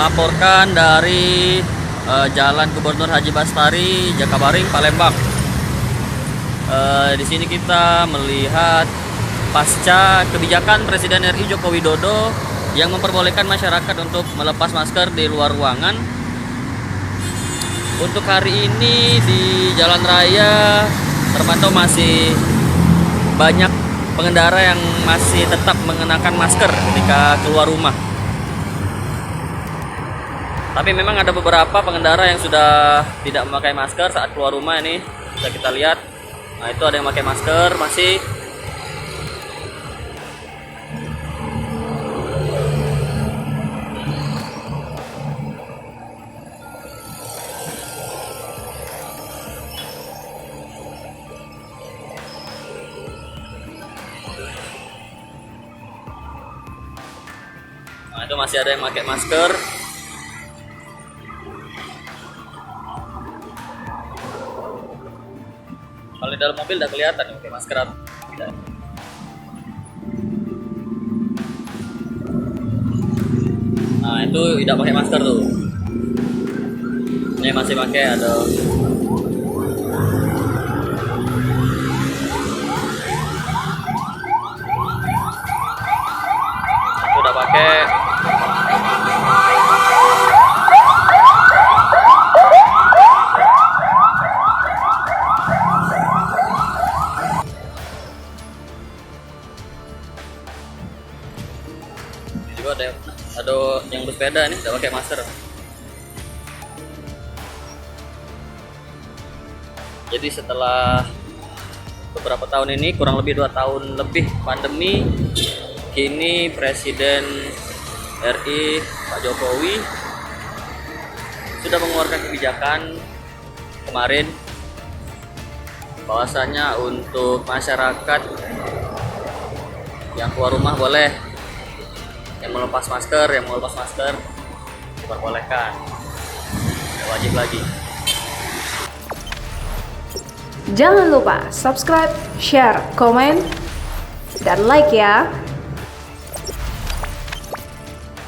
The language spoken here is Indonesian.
melaporkan dari Jalan Gubernur Haji Bastari, Jakabaring, Palembang. Di sini kita melihat pasca kebijakan Presiden RI Joko Widodo yang memperbolehkan masyarakat untuk melepas masker di luar ruangan. Untuk hari ini di jalan raya terpantau masih banyak pengendara yang masih tetap mengenakan masker ketika keluar rumah. Tapi memang ada beberapa pengendara yang sudah tidak memakai masker saat keluar rumah. Ini bisa kita lihat. Nah, itu ada yang pakai masker masih. Nah, itu masih ada yang pakai masker. Kalau di dalam mobil udah kelihatan pakai masker atau tidak. Nah, itu tidak pakai masker tuh. Ini masih pakai, ada. Itu udah pakai. Juga ada yang bersepeda nih udah pakai masker. Jadi setelah beberapa tahun ini, kurang lebih 2 tahun lebih pandemi, kini Presiden RI Pak Jokowi sudah mengeluarkan kebijakan kemarin bahwasanya untuk masyarakat yang keluar rumah boleh, yang melepas masker diperbolehkan, wajib lagi. Jangan lupa subscribe, share, komen, dan like ya.